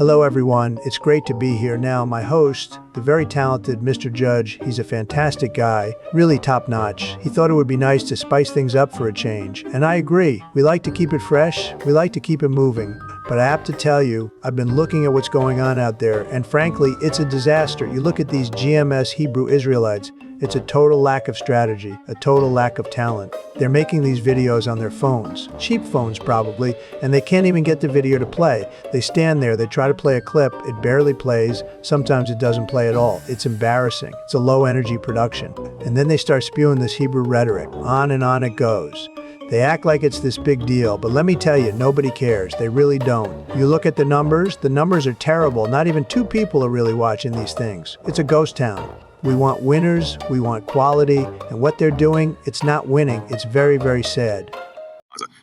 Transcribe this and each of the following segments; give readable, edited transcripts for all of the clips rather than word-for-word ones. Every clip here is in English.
Hello everyone, it's great to be here. Now my host, the very talented Mr. Judge, he's a fantastic guy, really top-notch. He thought it would be nice to spice things up for a change, and I agree. We like to keep it fresh, we like to keep it moving. But I have to tell you, I've been looking at what's going on out there, and frankly, it's a disaster. You look at these GMS Hebrew Israelites, it's a total lack of strategy, a total lack of talent. They're making these videos on their phones, cheap phones probably, and they can't even get the video to play. They stand there, they try to play a clip, it barely plays, sometimes it doesn't play at all. It's embarrassing. It's a low energy production. And then they start spewing this Hebrew rhetoric. On and on it goes. They act like it's this big deal, but let me tell you, nobody cares. They really don't. You look at the numbers are terrible. Not even 2 people are really watching these things. It's a ghost town. We want winners, we want quality, and what they're doing, it's not winning. It's very, very sad.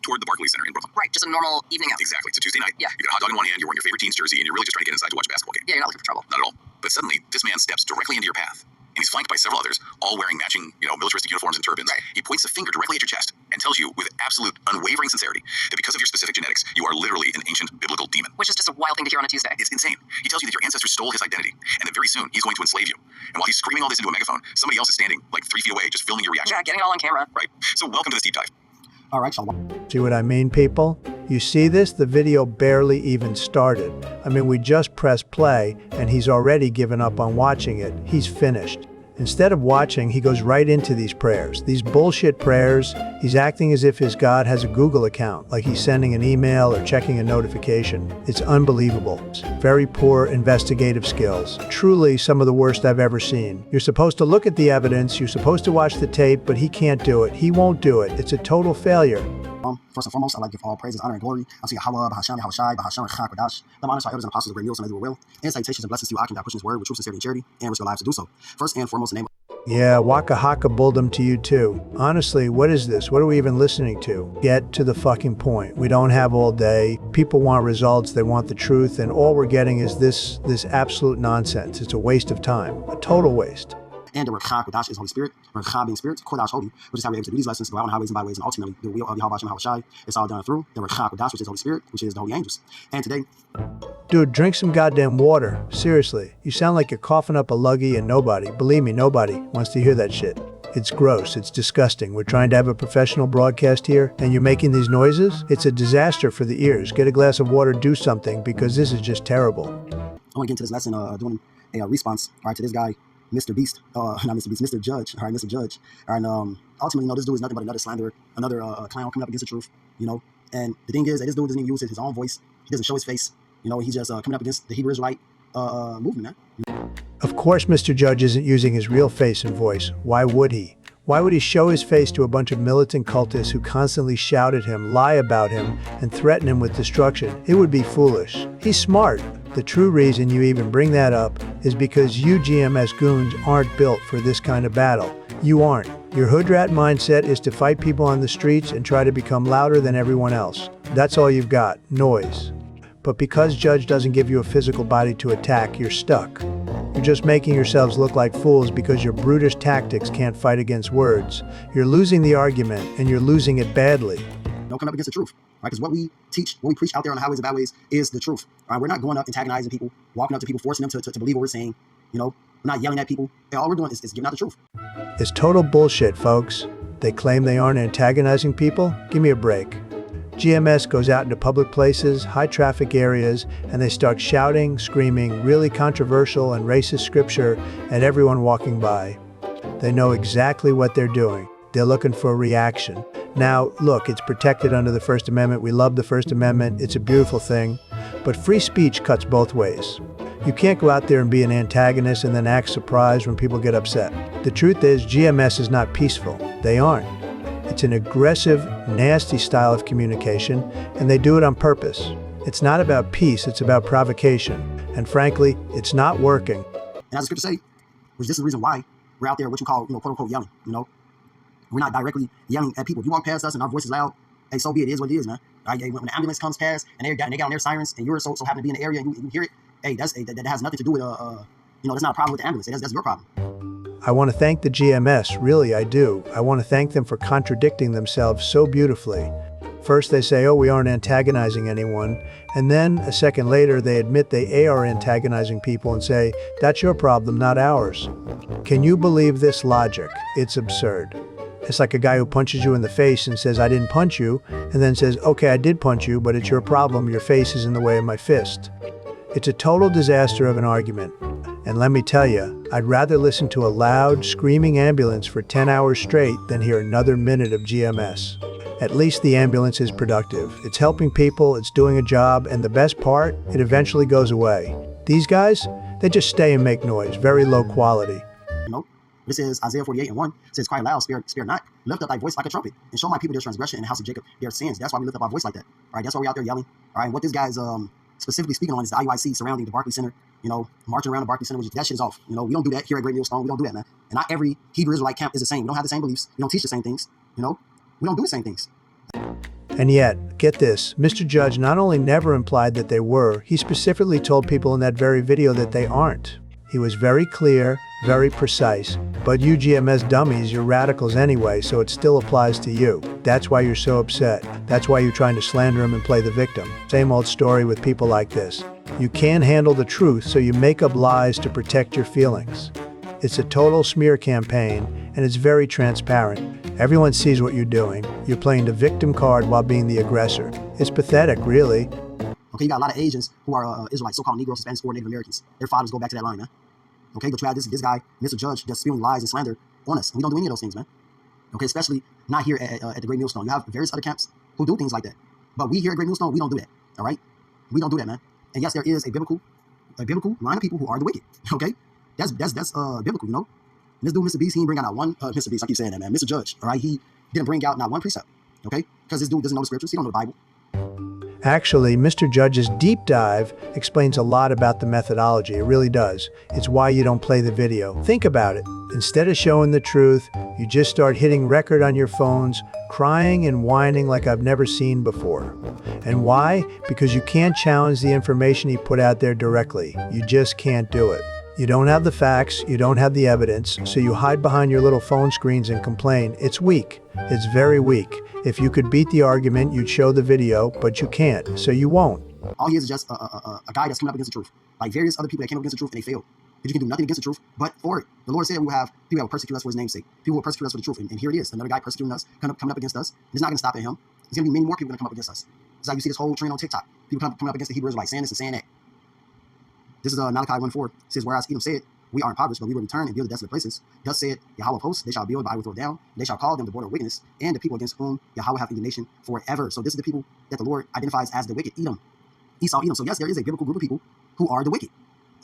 Toward the Barclays Center in Brooklyn. Right, just a normal evening out. Exactly. It's a Tuesday night. Yeah. You got a hot dog in one hand, you're wearing your favorite team's jersey, and you're really just trying to get inside to watch a basketball game. Yeah, you're not looking for trouble. Not at all. But suddenly, this man steps directly into your path, and he's flanked by several others, all wearing matching, militaristic uniforms and turbans. Right. He points a finger directly at your chest and tells you with absolute unwavering sincerity that because of your specific genetics, you are literally an ancient biblical demon. Which is just a wild thing to hear on a Tuesday. It's insane. He tells you that your ancestors stole his identity, and that very soon he's going to enslave you. And while he's screaming all this into a megaphone, somebody else is standing like 3 feet away, just filming your reaction. Yeah, getting it all on camera. Right. So welcome to this deep dive. All right, y'all. See what I mean, people? You see this? The video barely even started. I mean, we just pressed play, and he's already given up on watching it. He's finished. Instead of watching, he goes right into these prayers. These bullshit prayers. He's acting as if his God has a Google account, like he's sending an email or checking a notification. It's unbelievable. Very poor investigative skills. Truly some of the worst I've ever seen. You're supposed to look at the evidence, you're supposed to watch the tape, but he can't do it. He won't do it. It's a total failure. First and foremost, I'd like to give all praises, honor, and glory unto Yahweh, Bahasham, Yahushai, Bahasham, and Chak, them honors to our elders and apostles of great meals and they do it well, and salutations and blessings to you, Akim, that push his word with true sincerity and charity, and risk their lives to do so. First and foremost, in the name Yeah, Waka Haka bulldom to you too. Honestly, what is this? What are we even listening to? Get to the fucking point. We don't have all day. People want results, they want the truth, and all we're getting is this absolute nonsense. It's a waste of time. A total waste. and the Rechak, Kodash is Holy Spirit, Rechak being Spirit, Kodash Holy, which is how we're able to do these lessons, go out on highways and byways, and ultimately the will of Yahweh Shai. It's all done through the Rechak, Kodash, which is Holy Spirit, which is the Holy Angels. And today, dude, drink some goddamn water. Seriously, you sound like you're coughing up a luggy, and nobody, believe me, nobody wants to hear that shit. It's gross. It's disgusting. We're trying to have a professional broadcast here, and you're making these noises? It's a disaster for the ears. Get a glass of water, do something, because this is just terrible. I want to get into this lesson doing a response, all right, to this guy, Mr. Beast, not Mr. Beast, Mr. Judge, all right, Mr. Judge. All right, ultimately, this dude is nothing but another slanderer, another clown coming up against the truth, and the thing is that this dude doesn't even use his own voice. He doesn't show his face. He's just coming up against the Hebrew Israelite movement, man. Of course Mr. Judge isn't using his real face and voice. Why would he? Why would he show his face to a bunch of militant cultists who constantly shout at him, lie about him, and threaten him with destruction? It would be foolish. He's smart. The true reason you even bring that up is because you GMS goons aren't built for this kind of battle. You aren't. Your hood rat mindset is to fight people on the streets and try to become louder than everyone else. That's all you've got, noise. But because Judge doesn't give you a physical body to attack, you're stuck. You're just making yourselves look like fools because your brutish tactics can't fight against words. You're losing the argument, and you're losing it badly. Don't come up against the truth, right? Because what we teach, what we preach out there on the highways and byways is the truth. All right, we're not going up antagonizing people, walking up to people, forcing them to believe what we're saying. We're not yelling at people. And all we're doing is giving out the truth. It's total bullshit, folks. They claim they aren't antagonizing people? Give me a break. GMS goes out into public places, high traffic areas, and they start shouting, screaming really controversial and racist scripture at everyone walking by. They know exactly what they're doing. They're looking for a reaction. Now, look, it's protected under the First Amendment. We love the First Amendment. It's a beautiful thing. But free speech cuts both ways. You can't go out there and be an antagonist and then act surprised when people get upset. The truth is, GMS is not peaceful. They aren't. It's an aggressive, nasty style of communication, and they do it on purpose. It's not about peace, it's about provocation. And frankly, it's not working. And as the scripture say, which this is the reason why we're out there, what you call, quote unquote, yelling, We're not directly yelling at people. If you walk past us and our voice is loud, hey, so be it. It is what it is, man. Right? When the ambulance comes past and they got on their sirens and you're so happen to be in the area and you hear it, hey, that has nothing to do with, that's not a problem with the ambulance. That's your problem. I want to thank the GMS, really I do. I want to thank them for contradicting themselves so beautifully. First they say, oh, we aren't antagonizing anyone, and then a second later they admit they are antagonizing people and say, that's your problem, not ours. Can you believe this logic? It's absurd. It's like a guy who punches you in the face and says, I didn't punch you, and then says, okay, I did punch you, but it's your problem, your face is in the way of my fist. It's a total disaster of an argument. And let me tell you, I'd rather listen to a loud, screaming ambulance for 10 hours straight than hear another minute of GMS. At least the ambulance is productive. It's helping people, it's doing a job, and the best part, it eventually goes away. These guys, they just stay and make noise, very low quality. You know, this is Isaiah 48:1. It says, cry loud, spare not. Lift up thy voice like a trumpet, and show my people their transgression in the house of Jacob, their sins. That's why we lift up our voice like that. All right, that's why we're out there yelling. All right, and what this guy is specifically speaking on is the IUIC surrounding the Barclays Center, you know, marching around the Barclays Center, which that shit is off. You know, we don't do that here at Great Millstone. We don't do that, man. And not every Hebrew Israelite camp is the same. We don't have the same beliefs. We don't teach the same things. You know, we don't do the same things. And yet, get this, Mr. Judge not only never implied that they were, he specifically told people in that very video that they aren't. He was very clear, very precise, but you GMS dummies, you're radicals anyway, so it still applies to you. That's why you're so upset. That's why you're trying to slander him and play the victim. Same old story with people like this. You can't handle the truth, so you make up lies to protect your feelings. It's a total smear campaign, and it's very transparent. Everyone sees what you're doing. You're playing the victim card while being the aggressor. It's pathetic, really. Okay, you got a lot of Asians who are Israelites, so-called Negroes, Hispanics, or Native Americans. Their fathers go back to that line, man. Okay, but you have this guy, Mr. Judge, just spewing lies and slander on us. We don't do any of those things, man. Okay, especially not here at the Great Millstone. You have various other camps who do things like that. But we here at Great Millstone, we don't do that, all right? We don't do that, man. And yes, there is a biblical line of people who are the wicked, okay? That's biblical, you know? And this dude, Mr. Beast, he didn't bring out not one, Mr. Beast, I keep saying that, man. Mr. Judge, all right? He didn't bring out not one precept, okay? Because this dude doesn't know the scriptures. He don't know the Bible. Actually, Mr. Judge's deep dive explains a lot about the methodology. It really does. It's why you don't play the video. Think about it. Instead of showing the truth, you just start hitting record on your phones, crying and whining like I've never seen before. And why? Because you can't challenge the information he put out there directly. You just can't do it. You don't have the facts, you don't have the evidence, so you hide behind your little phone screens and complain. It's weak. It's very weak. If you could beat the argument, you'd show the video, but you can't, so you won't. All he is just a guy that's coming up against the truth. Like various other people that came up against the truth and they failed. But you can do nothing against the truth but for it. The Lord said we will have people that will persecute us for his name's sake. People will persecute us for the truth. And here it is, another guy persecuting us, coming up against us. It's not going to stop at him. There's going to be many more people going to come up against us. It's like you see this whole trend on TikTok. People coming up against the Hebrew Israelites, saying this and saying that. This is Malachi 1:4. It says, whereas Edom said, we are impoverished, but we will return and build the desolate places. Thus said Yahweh of hosts, they shall build, but I will throw down. They shall call them the border of wickedness, and the people against whom Yahweh hath indignation forever. So this is the people that the Lord identifies as the wicked, Edom, Esau, Edom. So yes, there is a biblical group of people who are the wicked.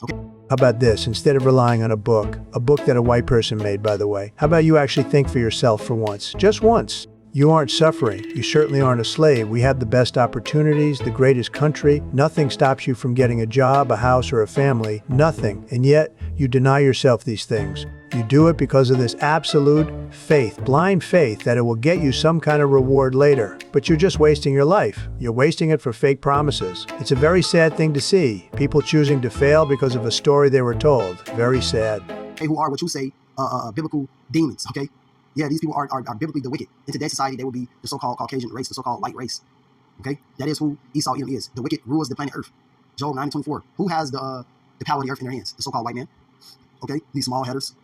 Okay. How about this? Instead of relying on a book that a white person made, by the way, how about you actually think for yourself for once? Just once. You aren't suffering. You certainly aren't a slave. We have the best opportunities, the greatest country. Nothing stops you from getting a job, a house, or a family. Nothing. And yet, you deny yourself these things. You do it because of this absolute faith, blind faith that it will get you some kind of reward later. But you're just wasting your life. You're wasting it for fake promises. It's a very sad thing to see. People choosing to fail because of a story they were told. Very sad. Hey, who are what you say, biblical demons, okay? Yeah, these people are biblically the wicked. In today's society, they would be the so-called Caucasian race, the so-called white race. Okay? That is who Esau Edom is. The wicked rules the planet Earth. Job 9:24. Who has the power of the earth in their hands? The so-called white man. Okay? These small headers.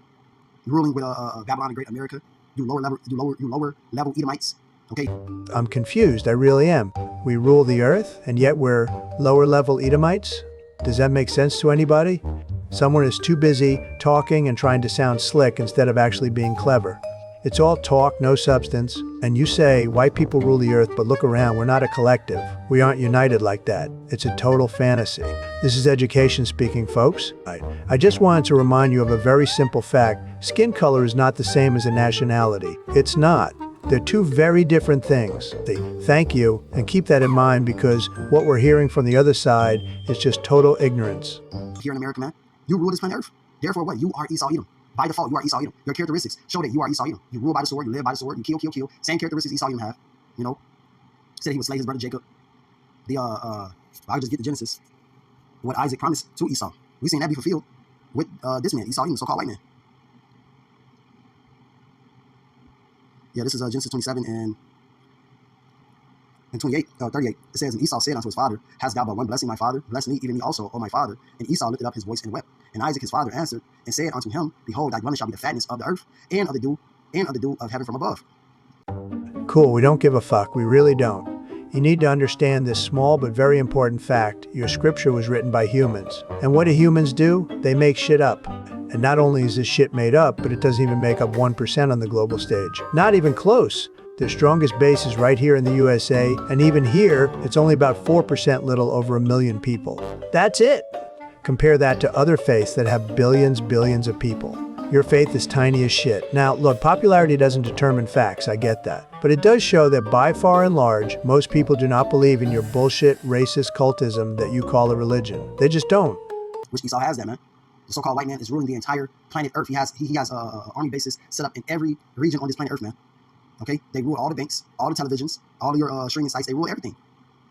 Ruling with Babylon and Great America. You lower level Edomites. Okay? I'm confused. I really am. We rule the earth, and yet we're lower level Edomites? Does that make sense to anybody? Someone is too busy talking and trying to sound slick instead of actually being clever. It's all talk, no substance. And you say, white people rule the earth, but look around, we're not a collective. We aren't united like that. It's a total fantasy. This is education speaking, folks. I just wanted to remind you of a very simple fact. Skin color is not the same as a nationality. It's not. They're two very different things. Thank you, and keep that in mind because what we're hearing from the other side is just total ignorance. Here in America, man, you rule this planet Earth. Therefore, what? You are Esau Edom. By default, you are Esau Edom. Your characteristics show that you are Esau Edom. You rule by the sword, you live by the sword, you kill. Same characteristics Esau Edom have. You know, said he would slay his brother Jacob. I could just get the Genesis. What Isaac promised to Esau. We seen that be fulfilled with this man, Esau Edom, so-called white man. Yeah, this is Genesis 27 and in 38, it says, and Esau said unto his father, hast thou but one blessing, my father? Bless me, even me also, O my father. And Esau lifted up his voice and wept. And Isaac his father answered and said unto him, behold, thy dwelling shall be the fatness of the earth, and of the dew of heaven from above. Cool, we don't give a fuck, we really don't. You need to understand this small but very important fact. Your scripture was written by humans. And what do humans do? They make shit up. And not only is this shit made up, but it doesn't even make up 1% on the global stage. Not even close. Their strongest base is right here in the USA, and even here, it's only about 4%, little over 1 million people. That's it. Compare that to other faiths that have billions of people. Your faith is tiny as shit. Now, look, popularity doesn't determine facts, I get that. But it does show that by far and large, most people do not believe in your bullshit, racist cultism that you call a religion. They just don't. Which Esau has that, man. The so-called white man is ruling the entire planet Earth. He has army bases set up in every region on this planet Earth, man. Okay? They rule all the banks, all the televisions, all of your streaming sites. They rule everything.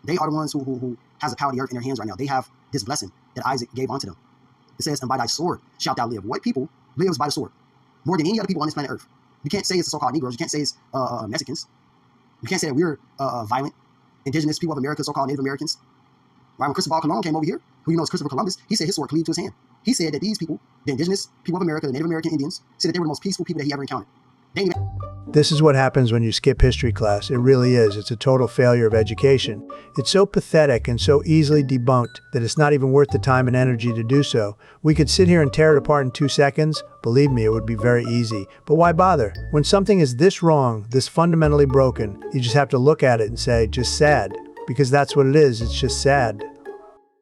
They are the ones who has the power of the earth in their hands right now. They have this blessing that Isaac gave unto them. It says, and by thy sword shalt thou live. White people lives by the sword more than any other people on this planet Earth. You can't say it's the so-called Negroes. You can't say it's Mexicans. You can't say that we're violent, indigenous people of America, so-called Native Americans. Right? When Christopher Columbus came over here, who you know is Christopher Columbus, he said his sword cleaved to his hand. He said that these people, the indigenous people of America, the Native American Indians, said that they were the most peaceful people that he ever encountered. They ain't even... This is what happens when you skip history class. It really is. It's a total failure of education. It's so pathetic and so easily debunked that it's not even worth the time and energy to do so. We could sit here and tear it apart in 2 seconds. Believe me, it would be very easy. But why bother? When something is this wrong, this fundamentally broken, you just have to look at it and say, just sad. Because that's what it is. It's just sad.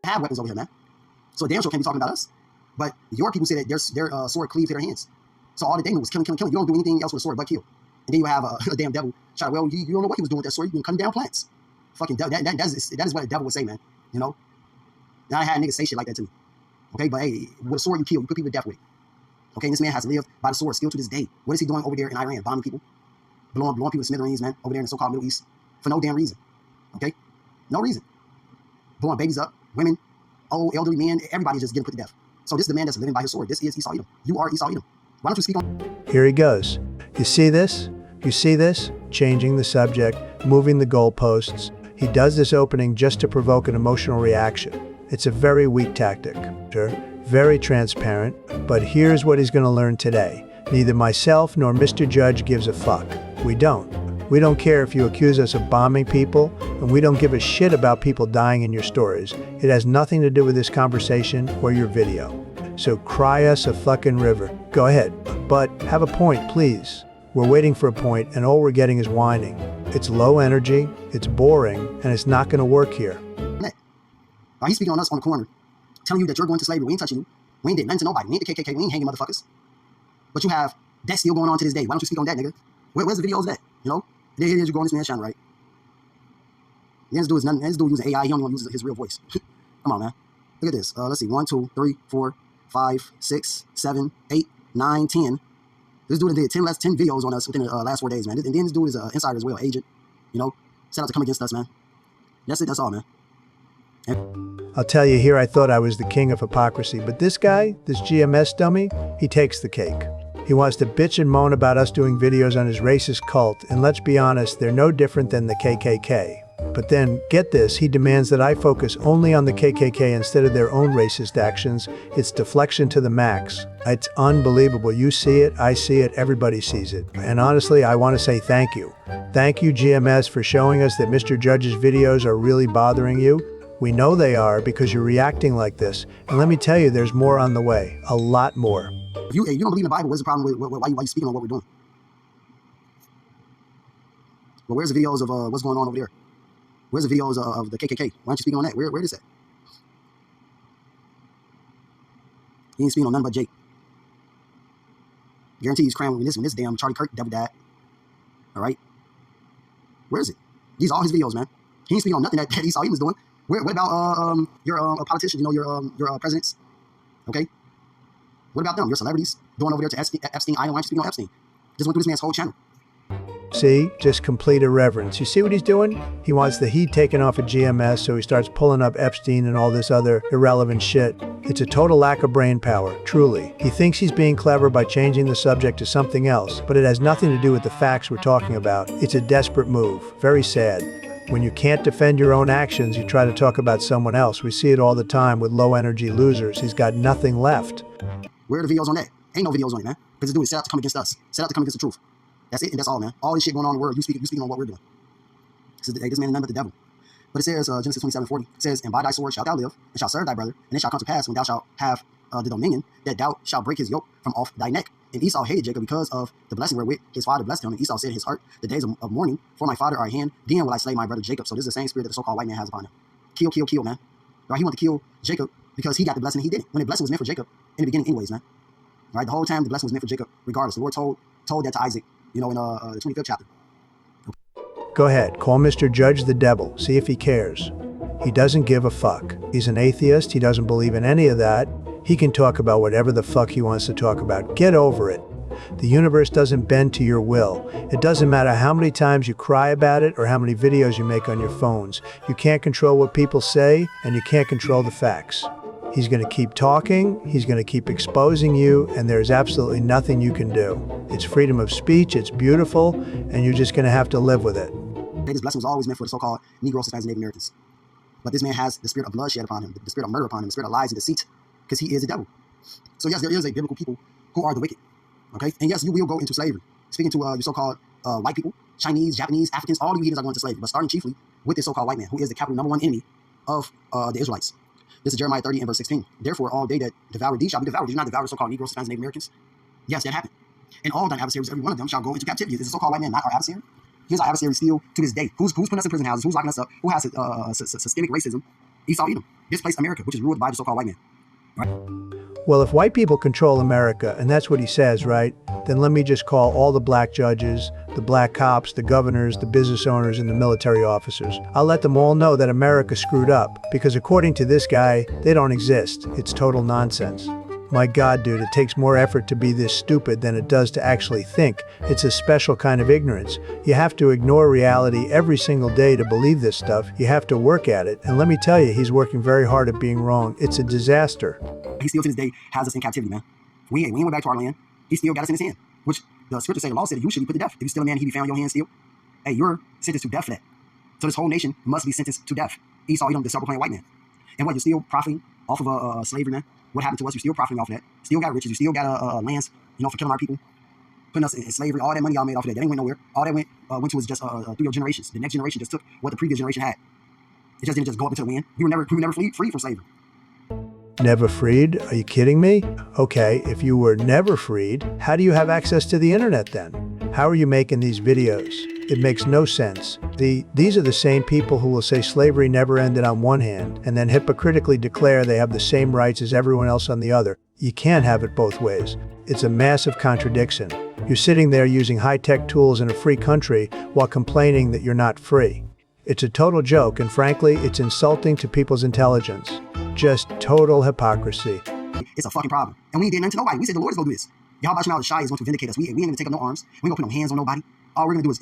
Have weapons over here, man. So damn sure can't be talking about us. But your people say that their sword cleaved to their hands. So all that they knew was killing. You don't do anything else with a sword but kill. And then you have a damn devil try to, well, you don't know what he was doing with that sword. You've been cutting down plants. Fucking devil. That is what a devil would say, man. You know? Now I had niggas say shit like that to me. Okay, but hey, with a sword you kill. You put people to death with. Okay, and this man has lived by the sword still to this day. What is he doing over there in Iran? Bombing people. Blowing people to smithereens, man. Over there in the so-called Middle East. For no damn reason. Okay? No reason. Blowing babies up. Women. Old, elderly men. Everybody's just getting put to death. So this is the man that's living by his sword. This is Esau Edom. You are Esau Edom. Why don't you speak on... Here he goes. You see this? You see this? Changing the subject, moving the goalposts. He does this opening just to provoke an emotional reaction. It's a very weak tactic. Very transparent, but here's what he's going to learn today. Neither myself nor Mr. Judge gives a fuck. We don't. We don't care if you accuse us of bombing people, and we don't give a shit about people dying in your stories. It has nothing to do with this conversation or your video. So cry us a fucking river. Go ahead, but have a point, please. We're waiting for a point, and all we're getting is whining. It's low energy, it's boring, and it's not going to work here. He's speaking on us on the corner, telling you that you're going to slavery. We ain't touching you. We ain't did nothing to nobody. We ain't the KKK. We ain't hanging motherfuckers. But you have that still going on to this day. Why don't you speak on that, nigga? Where's the videos of that? You know? There it is. You're going this man shine right. This dude is nothing. This dude using AI. He don't even use his real voice. Come on, man. Look at this. Let's see. 1, 2, 3, 4, 5, 6, 7, 8, 9, 10. This dude did 10 videos on us within the last 4 days, man. And then this dude is an insider as well, agent. You know, set out to come against us, man. That's it. That's all, man. I'll tell you, here I thought I was the king of hypocrisy, but this guy, this GMS dummy, he takes the cake. He wants to bitch and moan about us doing videos on his racist cult, and let's be honest, they're no different than the KKK. But then, get this, he demands that I focus only on the KKK instead of their own racist actions. It's deflection to the max. It's unbelievable. You see it, I see it, everybody sees it. And honestly, I want to say thank you. Thank you, GMS, for showing us that Mr. Judge's videos are really bothering you. We know they are because you're reacting like this. And let me tell you, there's more on the way. A lot more. If you don't believe in the Bible, what's the problem with why you speaking on what we're doing? Well, where's the videos of what's going on over there? Where's the videos of the KKK? Why aren't you speaking on that? Where is that? He ain't speaking on nothing but Jake. Guarantee he's crying when this damn Charlie Kirk devil died. All right? Where is it? These are all his videos, man. He ain't speaking on nothing that Esau was doing. What about your politicians, you know, your presidents? Okay? What about them? Your celebrities going over there to Epstein Island? Why aren't you speaking on Epstein? Just went through this man's whole channel. See, just complete irreverence. You see what he's doing? He wants the heat taken off of GMS, so he starts pulling up Epstein and all this other irrelevant shit. It's a total lack of brain power, truly. He thinks he's being clever by changing the subject to something else, but it has nothing to do with the facts we're talking about. It's a desperate move. Very sad. When you can't defend your own actions, you try to talk about someone else. We see it all the time with low-energy losers. He's got nothing left. Where are the videos on that? Ain't no videos on it, man. Because this dude is set out to come against us. Set out to come against the truth. That's it, and that's all, man. All this shit going on in the world, you speaking on what we're doing. This man is none but the devil. But it says, Genesis 27:40, it says, and by thy sword shalt thou live, and shalt serve thy brother, and it shall come to pass when thou shalt have the dominion, that thou shalt break his yoke from off thy neck. And Esau hated Jacob because of the blessing wherewith his father blessed him. And Esau said in his heart, the days of mourning for my father are at hand, then will I slay my brother Jacob. So this is the same spirit that the so-called white man has upon him. Kill, kill, kill, man. Right? He wanted to kill Jacob because he got the blessing and he didn't. When the blessing was meant for Jacob in the beginning anyways, man. Right? The whole time the blessing was meant for Jacob regardless. The Lord told that to Isaac, in the 25th chapter. Go ahead, call Mr. Judge the devil, see if he cares. He doesn't give a fuck. He's an atheist, he doesn't believe in any of that. He can talk about whatever the fuck he wants to talk about. Get over it. The universe doesn't bend to your will. It doesn't matter how many times you cry about it or how many videos you make on your phones. You can't control what people say, and you can't control the facts. He's going to keep talking, he's going to keep exposing you, and there's absolutely nothing you can do. It's freedom of speech, it's beautiful, and you're just going to have to live with it. This blessing was always meant for the so-called Negroes, Hispanics, and Native Americans. But this man has the spirit of bloodshed upon him, the spirit of murder upon him, the spirit of lies and deceit, because he is a devil. So yes, there is a biblical people who are the wicked. Okay? And yes, you will go into slavery. Speaking to your so-called white people, Chinese, Japanese, Africans, all the heathens are going to slavery, but starting chiefly with this so-called white man, who is the capital #1 enemy of the Israelites. This is Jeremiah 30 and verse 16. Therefore, all they that devour thee shall be devoured. Did you not devour so-called Negroes, Hispanics, and Native Americans? Yes, that happened. And all thine adversaries, every one of them, shall go into captivity. Is the so-called white man not our adversary? He's our adversary still to this day. Who's putting us in prison houses? Who's locking us up? Who has systemic racism? Esau Edom. Displaced America, which is ruled by the so-called white man. Right? Well, if white people control America, and that's what he says, right, then let me just call all the black judges, the black cops, the governors, the business owners, and the military officers. I'll let them all know that America screwed up, because according to this guy, they don't exist. It's total nonsense. My God, dude, it takes more effort to be this stupid than it does to actually think. It's a special kind of ignorance. You have to ignore reality every single day to believe this stuff. You have to work at it. And let me tell you, he's working very hard at being wrong. It's a disaster. He still to this day has us in captivity, man. We ain't went back to our land. He still got us in his hand, which the scripture say, the law said, you should be put to death. If you steal a man, he be found in your hand still. Hey, you're sentenced to death for that. So this whole nation must be sentenced to death. Esau, Edom, the self-proclaimed white man. And what, you're still profiting off of slavery, man? What happened to us? You're still profiting off of that. Still got riches. You still got lands, for killing our people, putting us in slavery. All that money y'all made off of that. That ain't went nowhere. All that went to was just through your generations. The next generation just took what the previous generation had. It just didn't just go up into the wind. We were never free from slavery. Never freed? Are you kidding me? Okay, if you were never freed, how do you have access to the internet then? How are you making these videos? It makes no sense. These are the same people who will say slavery never ended on one hand, and then hypocritically declare they have the same rights as everyone else on the other. You can't have it both ways. It's a massive contradiction. You're sitting there using high-tech tools in a free country while complaining that you're not free. It's a total joke, and frankly, it's insulting to people's intelligence. Just total hypocrisy. It's a fucking problem. And we ain't did nothing to nobody. We said the Lord is going to do this. Yahweh Shai is going to vindicate us. We ain't going to take up no arms. We ain't going to put no hands on nobody. All we're going to do is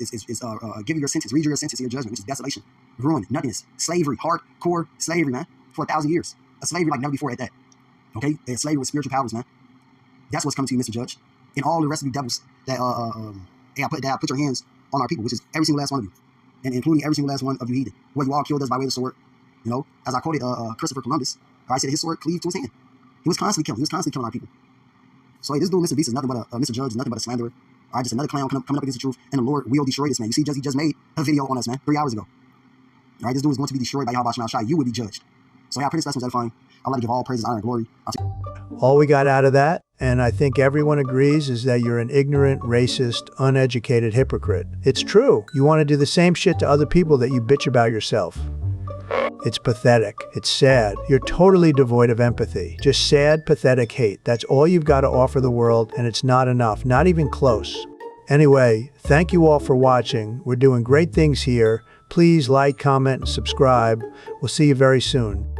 give you your sentence, read you your sentence, your judgment, which is desolation, ruin, nothingness, slavery, hardcore slavery, man, for 1,000 years. A slavery like never before at that. Okay? A slavery with spiritual powers, man. That's what's coming to you, Mr. Judge. And all the rest of you devils that put your hands on our people, which is every single last one of you. And including every single last one of you heathen. Well, you all killed us by way of the sword. As I quoted Christopher Columbus, I said his sword cleaved to his hand. He was constantly killing. He was constantly killing our people. So hey, this dude, Mr. Beast, is nothing but Mr. Judge, is nothing but a slanderer. All right, just another clown coming up against the truth, and the Lord will destroy this man. You see, he just made a video on us, man, 3 hours ago. All right, this dude is going to be destroyed by Yahweh Shai. You will be judged. So yeah, I pray this lesson was edifying. I'd like to give all praises, honor, and glory. All we got out of that, and I think everyone agrees, is that you're an ignorant, racist, uneducated hypocrite. It's true. You want to do the same shit to other people that you bitch about yourself. It's pathetic. It's sad. You're totally devoid of empathy. Just sad, pathetic hate. That's all you've got to offer the world, and it's not enough. Not even close. Anyway, thank you all for watching. We're doing great things here. Please like, comment, and subscribe. We'll see you very soon.